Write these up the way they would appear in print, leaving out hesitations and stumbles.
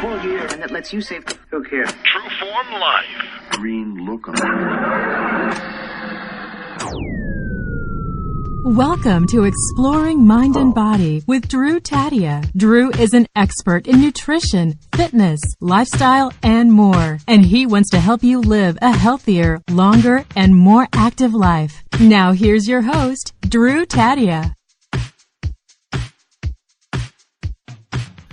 full year, and that lets you save. Who cares? True Form Life. Green lookum. Welcome to Exploring Mind and Body with Drew Tadia. Drew is an expert in nutrition, fitness, lifestyle, and more. And he wants to help you live a healthier, longer, and more active life. Now here's your host, Drew Tadia.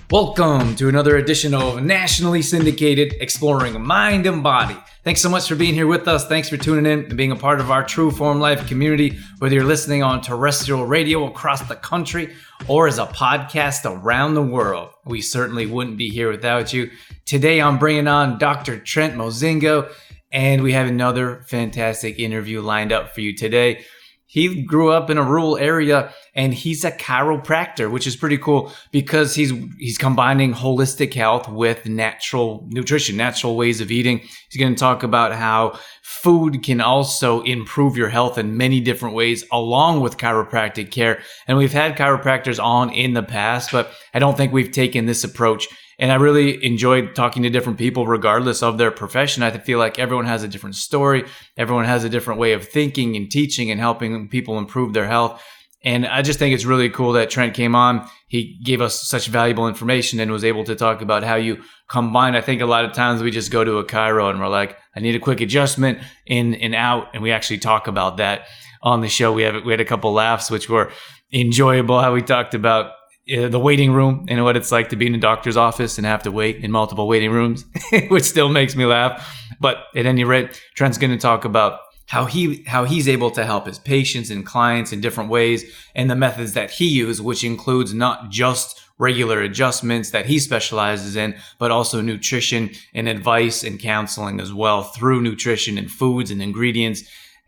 Welcome to another edition of nationally syndicated Exploring Mind and Body. Thanks so much for being here with us. Thanks for tuning in and being a part of our True Form Life community, whether you're listening on terrestrial radio across the country or as a podcast around the world. We certainly wouldn't be here without you. Today I'm bringing on Dr. Trent Mozingo, and we have another fantastic interview lined up for you today. He grew up in a rural area and he's a chiropractor, which is pretty cool because he's combining holistic health with natural nutrition, natural ways of eating. He's going to talk about how food can also improve your health in many different ways along with chiropractic care. And we've had chiropractors on in the past, but I don't think we've taken this approach. And I really enjoyed talking to different people regardless of their profession. I feel like everyone has a different story. Everyone has a different way of thinking and teaching and helping people improve their health. And I just think it's really cool that Trent came on. He gave us such valuable information and was able to talk about how you combine. I think a lot of times we just go to a chiro and we're like, I need a quick adjustment in and out. And we actually talk about that on the show. We had a couple laughs, which were enjoyable, how we talked about the waiting room and what it's like to be in a doctor's office and have to wait in multiple waiting rooms, which still makes me laugh. But at any rate, Trent's going to talk about how he's able to help his patients and clients in different ways and the methods that he uses, which includes not just regular adjustments that he specializes in, but also nutrition and advice and counseling as well through nutrition and foods and ingredients.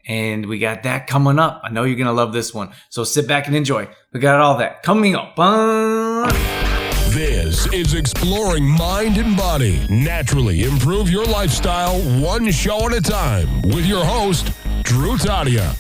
And we got that coming up. I know you're going to love this one. So sit back and enjoy. We got all that coming up. This is Exploring Mind and Body. Naturally improve your lifestyle one show at a time with your host, Drew Tadia.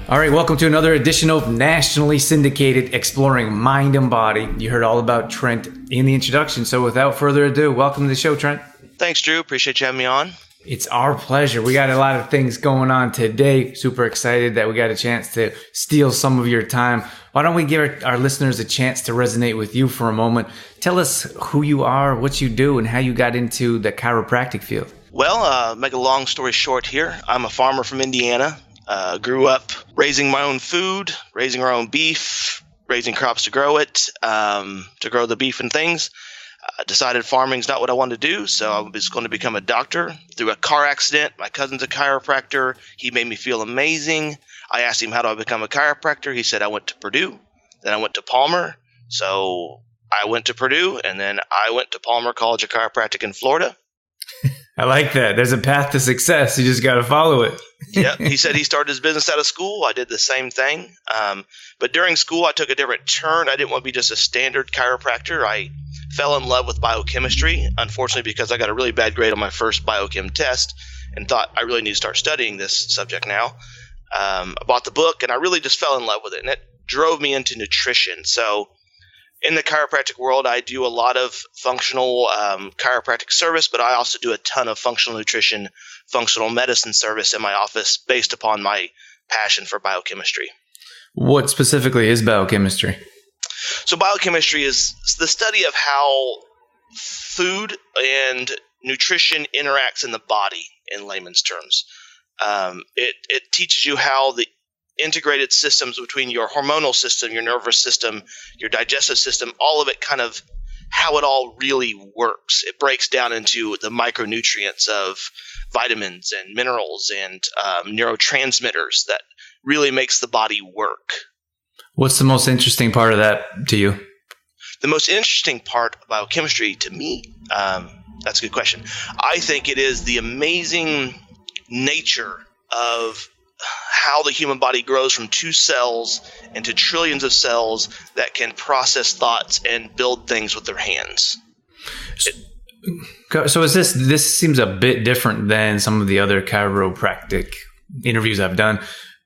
All right, welcome to another edition of nationally syndicated Exploring Mind and Body. You heard all about Trent in the introduction, so without further ado, welcome to the show, Trent. Thanks, Drew. Appreciate you having me on. It's our pleasure. We got a lot of things going on today. Super excited that we got a chance to steal some of your time. Why don't we give our listeners a chance to resonate with you for a moment? Tell us who you are, what you do, and how you got into the chiropractic field. Well, make a long story short here. I'm a farmer from Indiana. Grew up raising my own food, raising our own beef, raising crops to grow it, to grow the beef and things. Decided farming's not what I wanted to do, so I was going to become a doctor. Through a car accident, my cousin's a chiropractor. He made me feel amazing. I asked him, how do I become a chiropractor? He said, I went to Purdue. Then I went to Palmer. So I went to Purdue, and then I went to Palmer College of Chiropractic in Florida. I like that. There's a path to success. You just got to follow it. Yep. He said he started his business out of school. I did the same thing. But during school, I took a different turn. I didn't want to be just a standard chiropractor. I fell in love with biochemistry, unfortunately, because I got a really bad grade on my first biochem test and thought I really need to start studying this subject now. I bought the book, and I really just fell in love with it, and it drove me into nutrition. So in the chiropractic world, I do a lot of functional chiropractic service, but I also do a ton of functional nutrition, functional medicine service in my office based upon my passion for biochemistry. What specifically is biochemistry? So biochemistry is the study of how food and nutrition interacts in the body in layman's terms. It teaches you how the integrated systems between your hormonal system, your nervous system, your digestive system, all of it kind of how it all really works. It breaks down into the micronutrients of vitamins and minerals and neurotransmitters that really makes the body work. What's the most interesting part of that to you? The most interesting part of biochemistry to me, that's a good question. I think it is the amazing nature of how the human body grows from 2 cells into trillions of cells that can process thoughts and build things with their hands. So is this seems a bit different than some of the other chiropractic interviews I've done.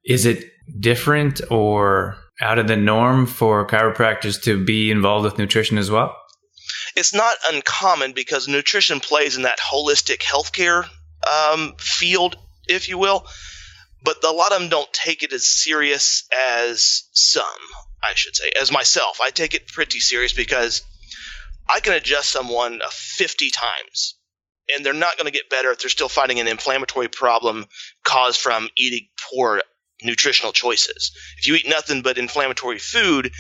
Is it different, or out of the norm for chiropractors to be involved with nutrition as well? It's not uncommon because nutrition plays in that holistic healthcare field, if you will. But a lot of them don't take it as serious as some, I should say. As myself, I take it pretty serious because I can adjust someone 50 times, and they're not going to get better if they're still fighting an inflammatory problem caused from eating poor nutritional choices. If you eat nothing but inflammatory food,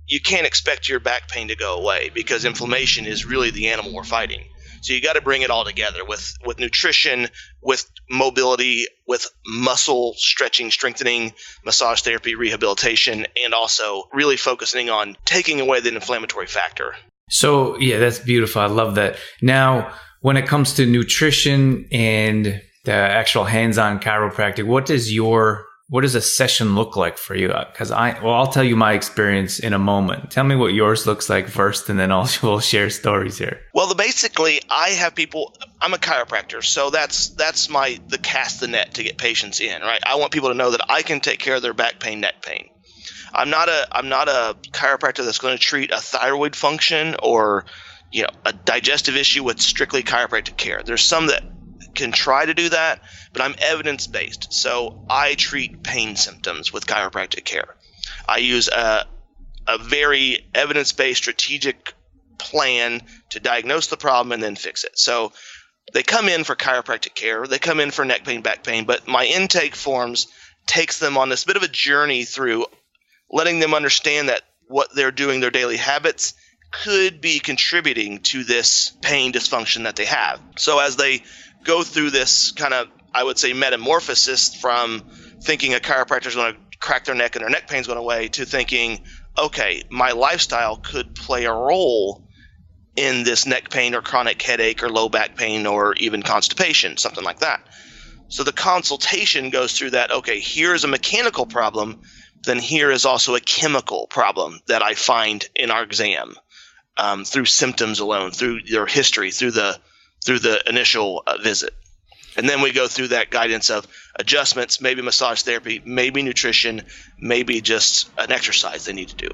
you can't expect your back pain to go away because inflammation is really the animal we're fighting. So you got to bring it all together with nutrition, with mobility, with muscle stretching, strengthening, massage therapy, rehabilitation, and also really focusing on taking away the inflammatory factor. So, yeah, that's beautiful. I love that. Now, when it comes to nutrition and the actual hands-on chiropractic, what does a session look like for you? Because I'll tell you my experience in a moment. Tell me what yours looks like first, and then we'll share stories here. Well, basically, I have people. I'm a chiropractor, so that's the cast the net to get patients in, right? I want people to know that I can take care of their back pain, neck pain. I'm not a chiropractor that's going to treat a thyroid function or a digestive issue with strictly chiropractic care. There's some that can try to do that, but I'm evidence-based. So I treat pain symptoms with chiropractic care. I use a very evidence-based strategic plan to diagnose the problem and then fix it. So they come in for chiropractic care. They come in for neck pain, back pain, but my intake forms takes them on this bit of a journey through letting them understand that what they're doing, their daily habits, could be contributing to this pain dysfunction that they have. So as they go through this kind of, I would say, metamorphosis from thinking a chiropractor is going to crack their neck and their neck pain's going away to thinking, okay, my lifestyle could play a role in this neck pain or chronic headache or low back pain or even constipation, something like that. So the consultation goes through that, okay, here's a mechanical problem, then here is also a chemical problem that I find in our exam through symptoms alone, through their history, through the initial visit. And then we go through that guidance of adjustments, maybe massage therapy, maybe nutrition, maybe just an exercise they need to do.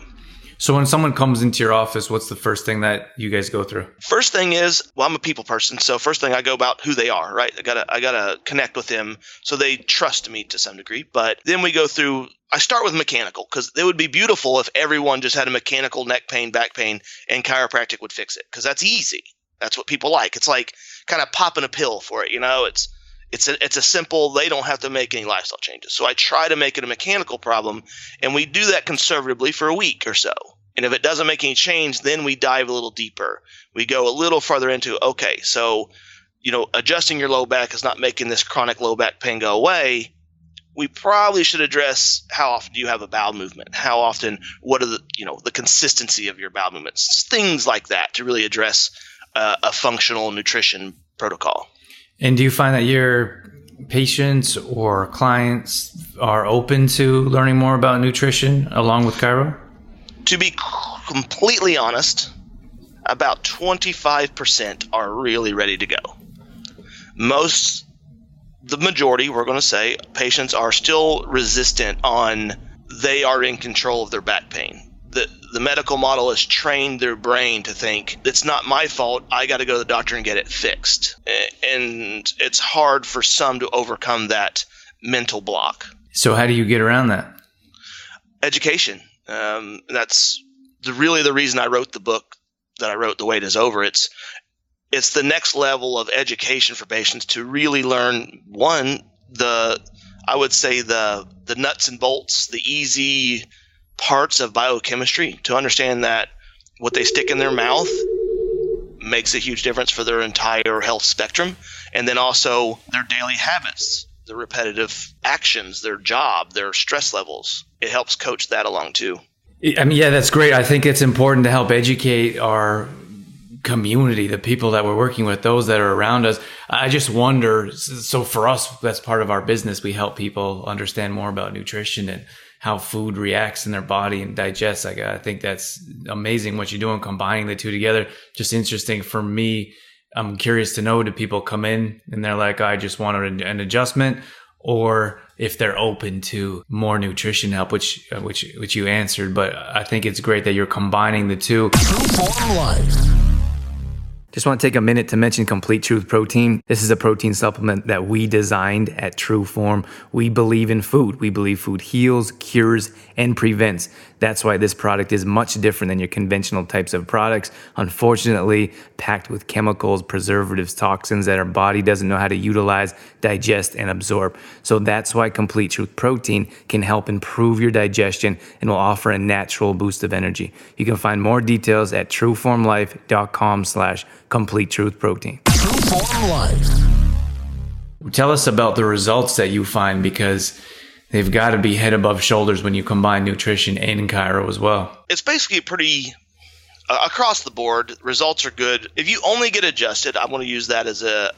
So when someone comes into your office, what's the first thing that you guys go through? First thing is, I'm a people person. So first thing I go about who they are, right? I gotta connect with them so they trust me to some degree. But then we go through, I start with mechanical because it would be beautiful if everyone just had a mechanical neck pain, back pain, and chiropractic would fix it because that's easy. That's what people like. It's like kind of popping a pill for it. It's a simple, they don't have to make any lifestyle changes. So I try to make it a mechanical problem, and we do that conservatively for a week or so. And if it doesn't make any change, then we dive a little deeper. We go a little further into, okay, so, adjusting your low back is not making this chronic low back pain go away. We probably should address how often do you have a bowel movement? How often, what are the consistency of your bowel movements? Things like that to really address a functional nutrition protocol. And do you find that your patients or clients are open to learning more about nutrition along with chiro? To be completely honest, about 25% are really ready to go. The majority, we're going to say, patients are still resistant on they are in control of their back pain. The medical model has trained their brain to think, it's not my fault, I got to go to the doctor and get it fixed. And it's hard for some to overcome that mental block. So how do you get around that? Education. That's really the reason I wrote the book that I wrote, The Wait Is Over. It's the next level of education for patients to really learn, one, I would say the nuts and bolts, the easy parts of biochemistry, to understand that what they stick in their mouth makes a huge difference for their entire health spectrum. And then also their daily habits, the repetitive actions, their job, their stress levels. It helps coach that along too. I mean, yeah, that's great. I think it's important to help educate our community, the people that we're working with, those that are around us. I just wonder, so for us, that's part of our business. We help people understand more about nutrition and how food reacts in their body and digests. I think that's amazing what you're doing, combining the two together. Just interesting for me. I'm curious to know, do people come in and they're like, I just wanted an adjustment, or if they're open to more nutrition help, which you answered. But I think it's great that you're combining the two. True Form Life. Just want to take a minute to mention Complete Truth Protein. This is a protein supplement that we designed at True Form. We believe in food. We believe food heals, cures, and prevents. That's why this product is much different than your conventional types of products. Unfortunately, packed with chemicals, preservatives, toxins that our body doesn't know how to utilize, digest, and absorb. So that's why Complete Truth Protein can help improve your digestion and will offer a natural boost of energy. You can find more details at trueformlife.com/Complete Truth Protein. True Form Life. Tell us about the results that you find, because they've got to be head above shoulders when you combine nutrition and chiro as well. It's basically pretty across the board. Results are good. If you only get adjusted, I want to use that as a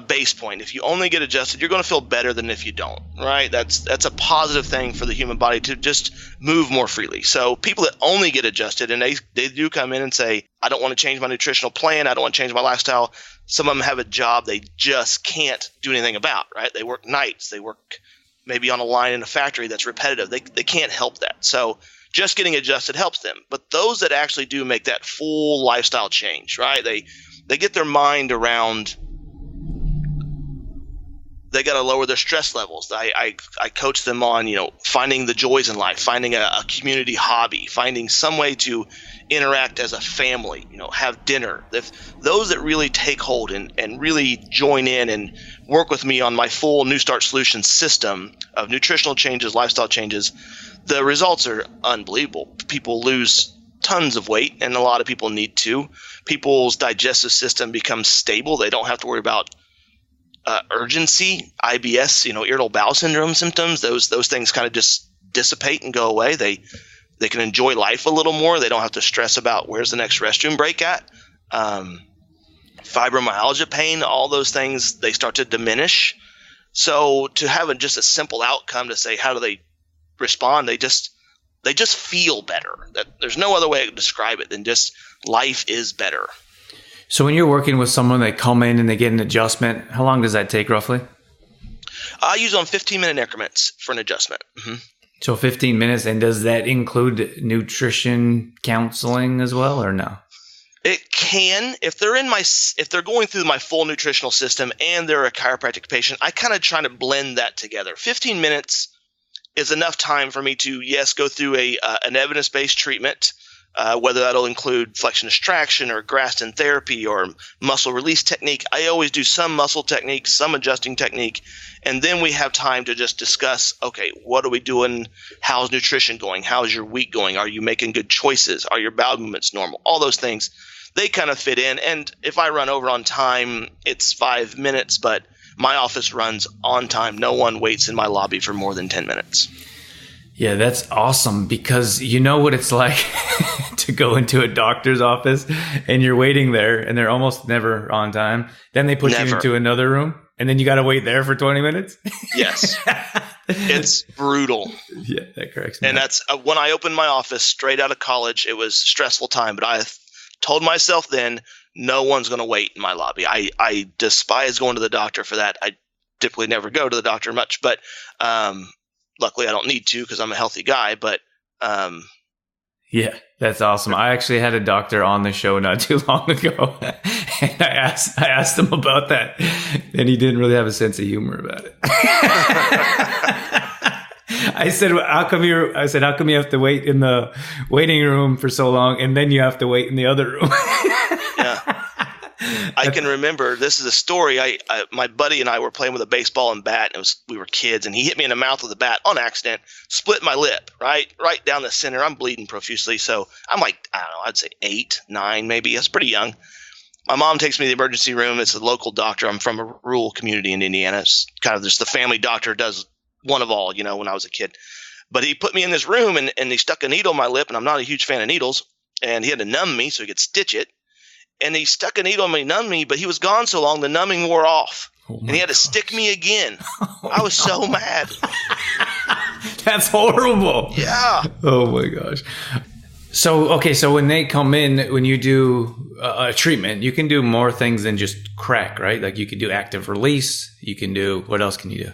base point. If you only get adjusted, you're going to feel better than if you don't, right? That's a positive thing for the human body to just move more freely. So people that only get adjusted, and they do come in and say, I don't want to change my nutritional plan, I don't want to change my lifestyle. Some of them have a job they just can't do anything about, right? They work nights, they work maybe on a line in a factory that's repetitive. They can't help that. So just getting adjusted helps them. But those that actually do make that full lifestyle change, right? They get their mind around, they got to lower their stress levels. I coach them on, finding the joys in life, finding a community hobby, finding some way to interact as a family, have dinner. If those that really take hold and really join in and work with me on my full New Start Solutions system of nutritional changes, lifestyle changes, the results are unbelievable. People lose tons of weight, and a lot of people need to. People's digestive system becomes stable. They don't have to worry about urgency, IBS, irritable bowel syndrome symptoms. Those things kind of just dissipate and go away. They can enjoy life a little more. They don't have to stress about where's the next restroom break at. Fibromyalgia pain, all those things, they start to diminish. So to have just a simple outcome to say, how do they respond? They just feel better. There's no other way to describe it than just life is better. So when you're working with someone, they come in and they get an adjustment, how long does that take roughly? I use on 15-minute increments for an adjustment. Mm-hmm. So 15 minutes, and does that include nutrition counseling as well, or no? It can. If they're going through my full nutritional system and they're a chiropractic patient, I kind of try to blend that together. 15 minutes is enough time for me to, yes, go through an evidence-based treatment, whether that'll include flexion extraction or Graston therapy or muscle release technique. I always do some muscle technique, some adjusting technique, and then we have time to just discuss, okay, what are we doing? How's nutrition going? How's your week going? Are you making good choices? Are your bowel movements normal? All those things, they kind of fit in. And if I run over on time, it's 5 minutes, but my office runs on time. No one waits in my lobby for more than 10 minutes. Yeah, that's awesome, because you know what it's like to go into a doctor's office and you're waiting there and they're almost never on time. Then they put you into another room and then you got to wait there for 20 minutes. Yes. It's brutal. Yeah, that corrects me. And that's when I opened my office straight out of college. It was a stressful time, but I told myself then, no one's going to wait in my lobby. I despise going to the doctor for that. I typically never go to the doctor much, but luckily I don't need to because I'm a healthy guy. But yeah, that's awesome. I actually had a doctor on the show not too long ago, and I asked him about that, and he didn't really have a sense of humor about it. I said, how come you have to wait in the waiting room for so long, and then you have to wait in the other room? Yeah. I can remember, this is a story. My buddy and I were playing with a baseball and bat, and we were kids, and he hit me in the mouth with a bat on accident, split my lip, right down the center. I'm bleeding profusely. So I'm like, I don't know, I'd say 8, 9 maybe. That's pretty young. My mom takes me to the emergency room. It's a local doctor. I'm from a rural community in Indiana. It's kind of just the family doctor does one of all, when I was a kid. But he put me in this room, and he stuck a needle in my lip, and I'm not a huge fan of needles. And he had to numb me so he could stitch it. And he stuck a needle in me, numbed me, but he was gone so long, the numbing wore off. And he had to stick me again. I was so mad. That's horrible. Yeah. Oh, my gosh. So when they come in, when you do a treatment, you can do more things than just crack, right? Like you can do active release. You can do – what else can you do?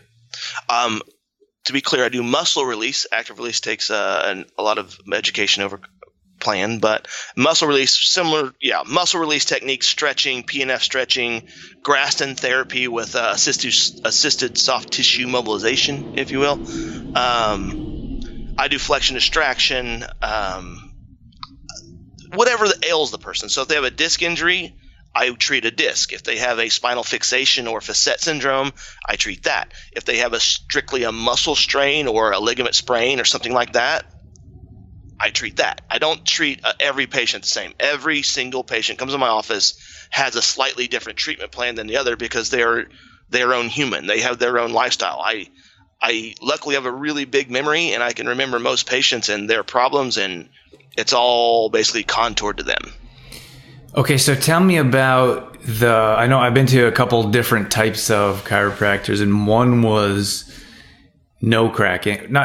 to be clear, I do muscle release. Active release takes a lot of education over plan, but muscle release, similar, muscle release techniques, stretching, PNF stretching, Graston therapy with assisted soft tissue mobilization, if you will. I do flexion distraction, whatever ails the person. So if they have a disc injury, I treat a disc. If they have a spinal fixation or facet syndrome, I treat that. If they have strictly a muscle strain or a ligament sprain or something like that, I treat that. I don't treat every patient the same. Every single patient comes to my office has a slightly different treatment plan than the other because they're their own human. They have their own lifestyle. I luckily have a really big memory, and I can remember most patients and their problems, and it's all basically contoured to them. Okay, so tell me about I know I've been to a couple different types of chiropractors, and one was not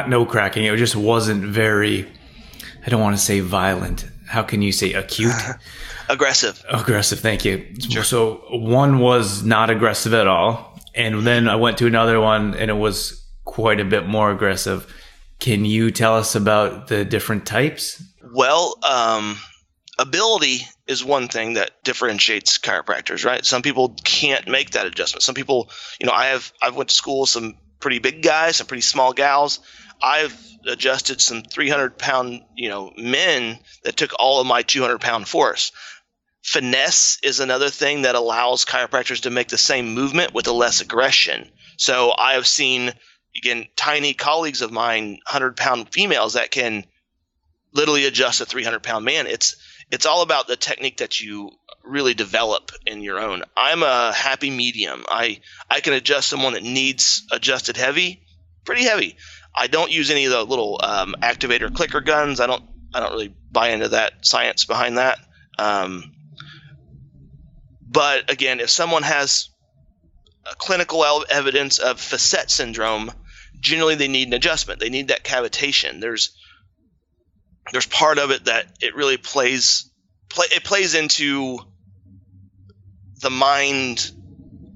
no cracking. It just wasn't very, I don't want to say violent. How can you say acute? Aggressive. Aggressive, thank you. Sure. So one was not aggressive at all, and then I went to another one, and it was quite a bit more aggressive. Can you tell us about the different types? Well, ability is one thing that differentiates chiropractors, right? Some people can't make that adjustment. Some people, I've went to school with some pretty big guys, some pretty small gals. I've adjusted some 300-pound, men that took all of my 200-pound force. Finesse is another thing that allows chiropractors to make the same movement with a less aggression. So I have seen, again, tiny colleagues of mine, 100-pound females that can literally adjust a 300-pound man. It's all about the technique that you really develop in your own. I'm a happy medium. I can adjust someone that needs adjusted heavy, pretty heavy. I don't use any of the little activator clicker guns. I don't really buy into that science behind that. But again, if someone has a clinical evidence of facet syndrome, generally they need an adjustment. They need that cavitation. There's part of it that it really plays into the mind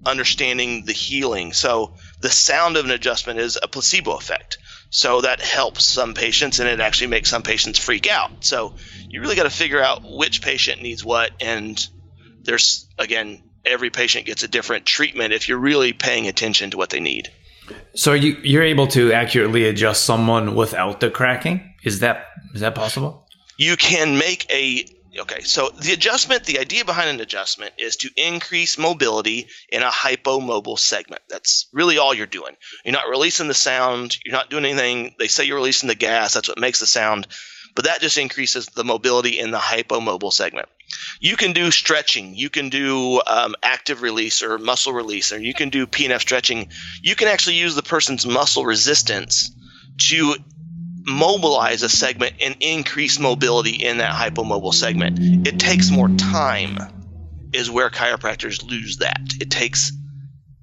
understanding the healing. So the sound of an adjustment is a placebo effect. So that helps some patients, and it actually makes some patients freak out. So you really got to figure out which patient needs what, and there's, again, every patient gets a different treatment if you're really paying attention to what they need. So you're able to accurately adjust someone without the cracking? Is that possible? You can make so the idea behind an adjustment is to increase mobility in a hypomobile segment. That's really all you're doing. You're not releasing the sound. You're not doing anything. They say you're releasing the gas. That's what makes the sound. But that just increases the mobility in the hypomobile segment. You can do stretching. You can do active release or muscle release, or you can do PNF stretching. You can actually use the person's muscle resistance to mobilize a segment and increase mobility in that hypomobile segment. It takes more time is where chiropractors lose that. It takes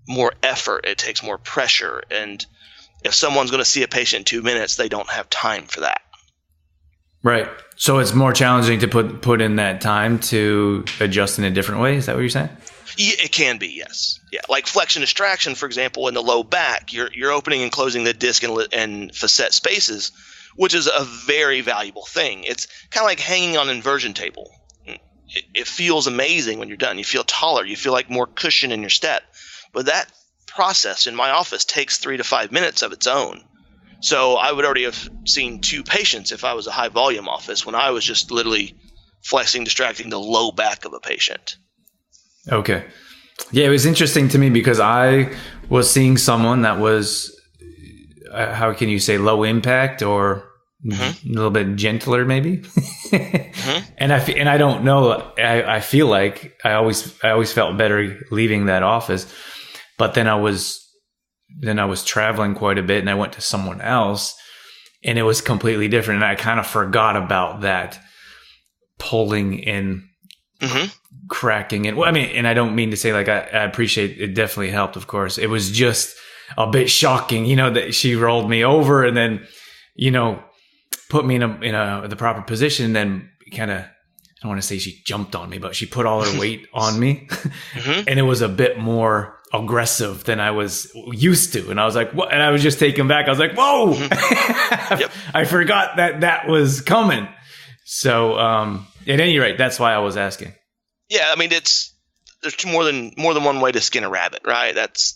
more effort. It takes more pressure. And if someone's going to see a patient in 2 minutes, they don't have time for that. Right. So it's more challenging to put in that time to adjust in a different way. Is that what you're saying? Yeah, it can be, yes. Yeah, like flexion distraction, for example, in the low back, you're opening and closing the disc and facet spaces, which is a very valuable thing. It's kind of like hanging on an inversion table. It feels amazing when you're done. You feel taller. You feel like more cushion in your step. But that process in my office takes 3 to 5 minutes of its own. So I would already have seen 2 patients if I was a high volume office when I was just literally flexing, distracting the low back of a patient. Okay. Yeah, it was interesting to me because I was seeing someone that was, how can you say, low impact or a little bit gentler maybe. And I don't know, I feel like I always felt better leaving that office. But then I was traveling quite a bit, and I went to someone else, and it was completely different. And I kind of forgot about that pulling and cracking. And and I don't mean to say like I appreciate it. Definitely helped, of course. It was just a bit shocking, that she rolled me over and then, put me in the proper position. And then kind of, I don't want to say she jumped on me, but she put all her weight on me, and it was a bit more aggressive than I was used to. And I was like, what? And I was just taken back. I was like, whoa, Yep. I forgot that was coming. So, at any rate, that's why I was asking. Yeah. I mean, there's more than one way to skin a rabbit, right? That's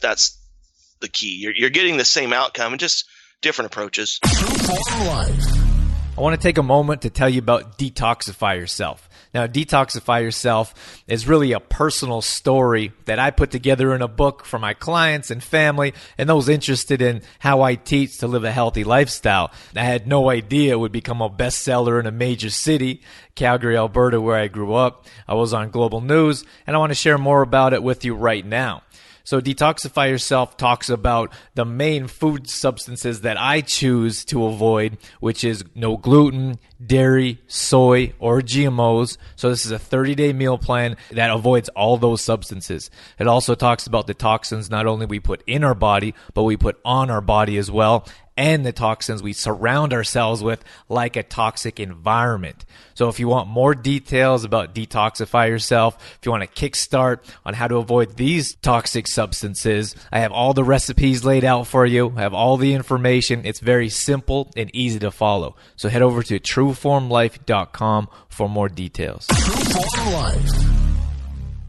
the key. You're getting the same outcome and just different approaches. I want to take a moment to tell you about Detoxify Yourself. Now, Detoxify Yourself is really a personal story that I put together in a book for my clients and family and those interested in how I teach to live a healthy lifestyle. I had no idea it would become a bestseller in a major city, Calgary, Alberta, where I grew up. I was on Global News, and I want to share more about it with you right now. So Detoxify Yourself talks about the main food substances that I choose to avoid, which is no gluten, dairy, soy, or GMOs. So this is a 30-day meal plan that avoids all those substances. It also talks about the toxins not only we put in our body, but we put on our body as well, and the toxins we surround ourselves with, like a toxic environment. So if you want more details about Detoxify Yourself, if you want a kickstart on how to avoid these toxic substances, I have all the recipes laid out for you. I have all the information. It's very simple and easy to follow. So head over to trueformlife.com for more details. Trueform Life.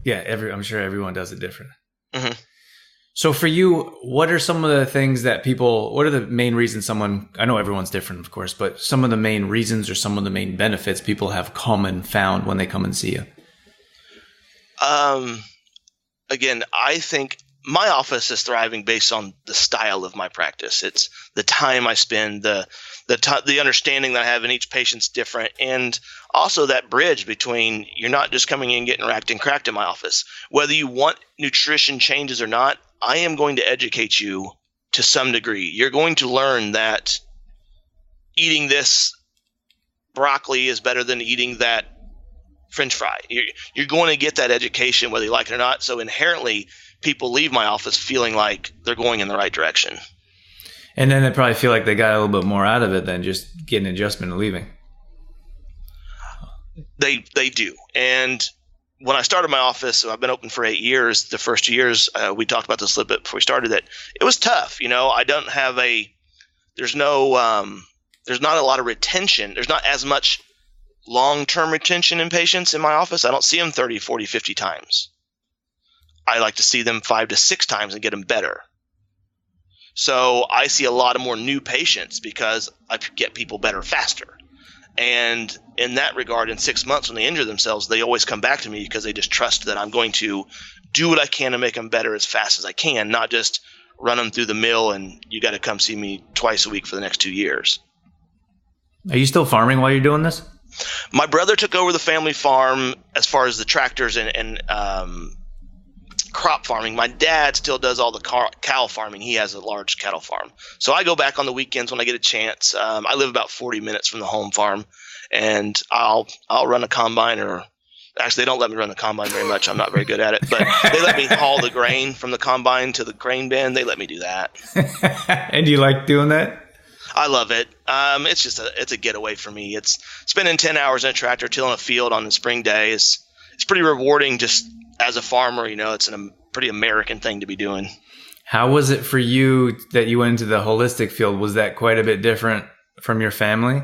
Yeah, I'm sure everyone does it different. Mm-hmm. So for you, what are some of the things that what are the main reasons I know everyone's different, of course, but some of the main reasons or some of the main benefits people have come and found when they come and see you? Again, I think my office is thriving based on the style of my practice. It's the time I spend, the understanding that I have in each patient's different, and also that bridge between you're not just coming in getting racked and cracked in my office. Whether you want nutrition changes or not, I am going to educate you to some degree. You're going to learn that eating this broccoli is better than eating that French fry. You're going to get that education whether you like it or not. So inherently, people leave my office feeling like they're going in the right direction. And then they probably feel like they got a little bit more out of it than just getting an adjustment and leaving. They do. And when I started my office, so I've been open for 8 years. The first 2 years, we talked about this a little bit before we started, that it was tough. I don't have there's not a lot of retention. There's not as much long-term retention in patients in my office. I don't see them 30, 40, 50 times. I like to see them 5 to 6 times and get them better. So I see a lot of more new patients because I get people better faster. And in that regard, in 6 months when they injure themselves, they always come back to me because they just trust that I'm going to do what I can to make them better as fast as I can, not just run them through the mill and you got to come see me twice a week for the next 2 years. Are you still farming while you're doing this? My brother took over the family farm as far as the tractors and crop farming. My dad still does all the cow farming. He has a large cattle farm. So I go back on the weekends when I get a chance. I live about 40 minutes from the home farm, and I'll run a combine, or actually they don't let me run the combine very much. I'm not very good at it, but they let me haul the grain from the combine to the grain bin. They let me do that. And do you like doing that? I love it. It's just it's a getaway for me. It's spending 10 hours in a tractor tilling a field on a spring day. It's pretty rewarding just as a farmer. It's a pretty American thing to be doing. How was it for you that you went into the holistic field? Was that quite a bit different from your family?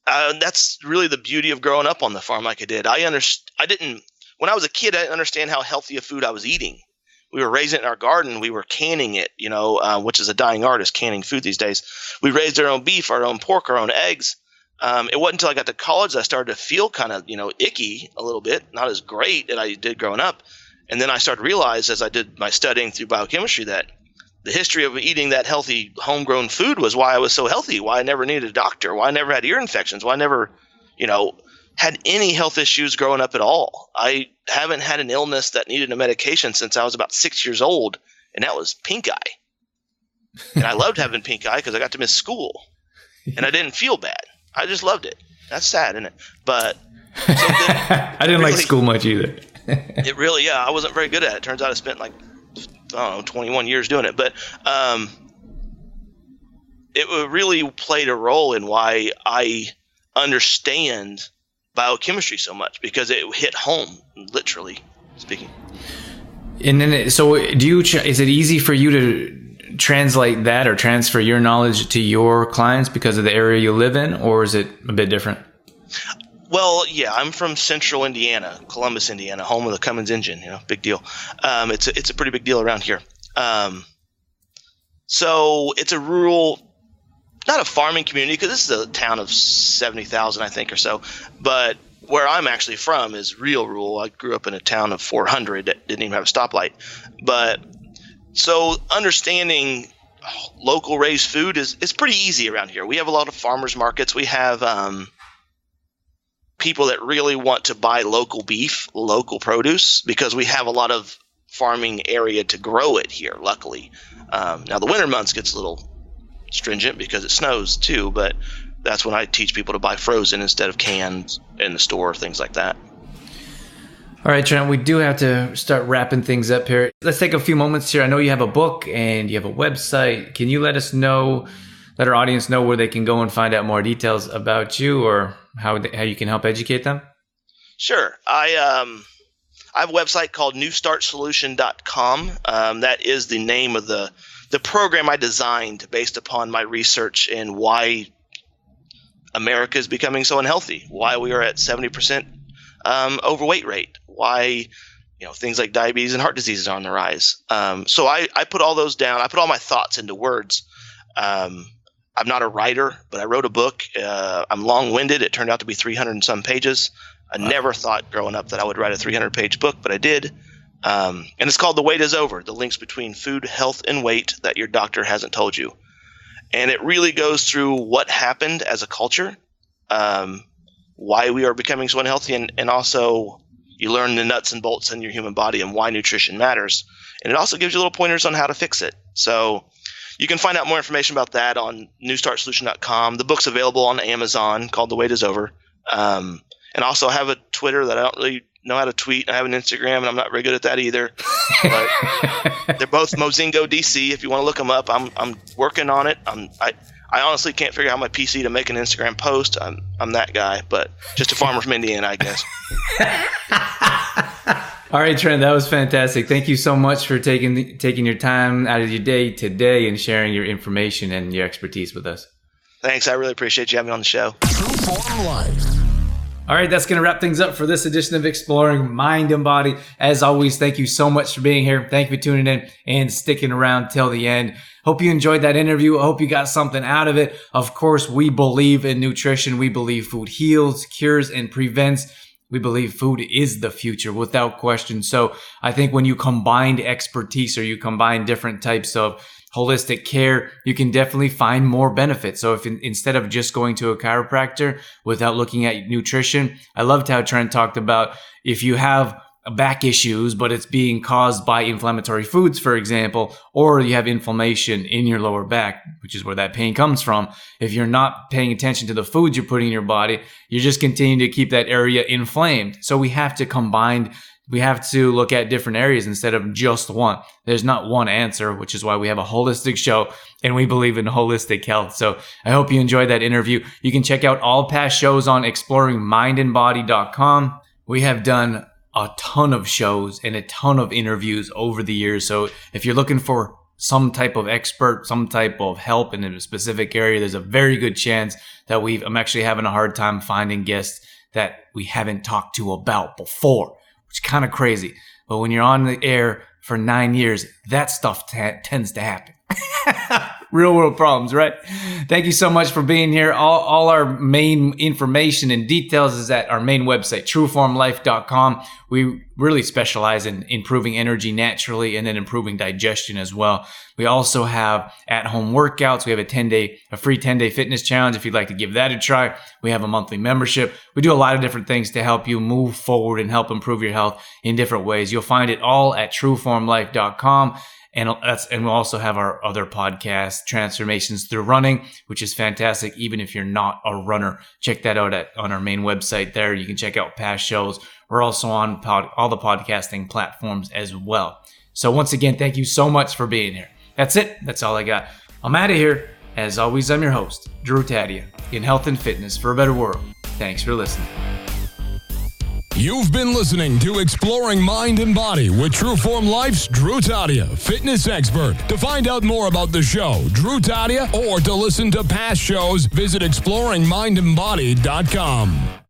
That's really the beauty of growing up on the farm like I did. When I was a kid, I didn't understand how healthy a food I was eating. We were raising it in our garden. We were canning it, which is a dying art, is canning food these days. We raised our own beef, our own pork, our own eggs. It wasn't until I got to college that I started to feel kind of, icky a little bit, not as great as I did growing up. And then I started to realize as I did my studying through biochemistry that the history of eating that healthy homegrown food was why I was so healthy, why I never needed a doctor, why I never had ear infections, why I never, had any health issues growing up at all. I haven't had an illness that needed a medication since I was about 6 years old, and that was pink eye. And I loved having pink eye because I got to miss school, and I didn't feel bad. I just loved it. That's sad, isn't it? But so I didn't like school much either. It really, I wasn't very good at it. Turns out I spent 21 years doing it. But it really played a role in why I understand biochemistry so much, because it hit home, literally speaking. And then, so is it easy for you to translate that or transfer your knowledge to your clients because of the area you live in, or is it a bit different? Well, yeah, I'm from Central Indiana, Columbus, Indiana, home of the Cummins engine. Big deal. It's a pretty big deal around here. So it's a rural, not a farming community, because this is a town of 70,000, I think, or so. But where I'm actually from is real rural. I grew up in a town of 400 that didn't even have a stoplight. But so understanding local raised food is pretty easy around here. We have a lot of farmers markets. We have people that really want to buy local beef, local produce, because we have a lot of farming area to grow it here, luckily. Now the winter months gets a little stringent because it snows too, but that's when I teach people to buy frozen instead of canned in the store, things like that. All right, Trent, we do have to start wrapping things up here. Let's take a few moments here. I know you have a book and you have a website. Can you let our audience know where they can go and find out more details about you, or how you can help educate them? Sure. I have a website called newstartsolution.com. That is the name of the program I designed based upon my research and why America is becoming so unhealthy, why we are at 70% overweight rate, why things like diabetes and heart disease are on the rise. So I put all those down. I put all my thoughts into words. I'm not a writer, but I wrote a book. I'm long-winded. It turned out to be 300 and some pages. I never thought growing up that I would write a 300-page book, but I did. And it's called The Wait Is Over, the links between food, health, and weight that your doctor hasn't told you. And it really goes through what happened as a culture, why we are becoming so unhealthy, and also you learn the nuts and bolts in your human body and why nutrition matters. And it also gives you little pointers on how to fix it. So you can find out more information about that on newstartsolution.com. The book's available on Amazon, called The Wait Is Over. And also I have a Twitter that I don't really know how to tweet. I have an Instagram, and I'm not very good at that either. But they're both Mozingo DC. If you want to look them up, I'm working on it. I honestly can't figure out my PC to make an Instagram post. I'm that guy, but just a farmer from Indiana, I guess. All right, Trent, that was fantastic. Thank you so much for taking your time out of your day today and sharing your information and your expertise with us. Thanks. I really appreciate you having me on the show. True Form Life. All right, that's going to wrap things up for this edition of Exploring Mind and Body. As always, thank you so much for being here. Thank you for tuning in and sticking around till the end. Hope you enjoyed that interview. I hope you got something out of it. Of course, we believe in nutrition. We believe food heals, cures, and prevents. We believe food is the future without question. So I think when you combine expertise, or you combine different types of holistic care, you can definitely find more benefits. So if instead of just going to a chiropractor without looking at nutrition, I loved how Trent talked about if you have back issues, but it's being caused by inflammatory foods, for example, or you have inflammation in your lower back, which is where that pain comes from. If you're not paying attention to the foods you're putting in your body, you're just continuing to keep that area inflamed. So we have to look at different areas instead of just one. There's not one answer, which is why we have a holistic show and we believe in holistic health. So I hope you enjoyed that interview. You can check out all past shows on exploringmindandbody.com. We have done a ton of shows and a ton of interviews over the years. So if you're looking for some type of expert, some type of help in a specific area, there's a very good chance that I'm actually having a hard time finding guests that we haven't talked to about before, which is kind of crazy. But when you're on the air for 9 years, that stuff tends to happen. Real world problems, right? Thank you so much for being here. All our main information and details is at our main website, trueformlife.com. We really specialize in improving energy naturally and then improving digestion as well. We also have at-home workouts. We have a free 10-day fitness challenge if you'd like to give that a try. We have a monthly membership. We do a lot of different things to help you move forward and help improve your health in different ways. You'll find it all at trueformlife.com. And we'll also have our other podcast, Transformations Through Running, which is fantastic. Even if you're not a runner, check that out on our main website there. You can check out past shows. We're also on all the podcasting platforms as well. So once again, thank you so much for being here. That's it. That's all I got. I'm out of here. As always, I'm your host, Drew Tadia, in health and fitness for a better world. Thanks for listening. You've been listening to Exploring Mind and Body with Trueform Life's Drew Tadia, fitness expert. To find out more about the show, Drew Tadia, or to listen to past shows, visit exploringmindandbody.com.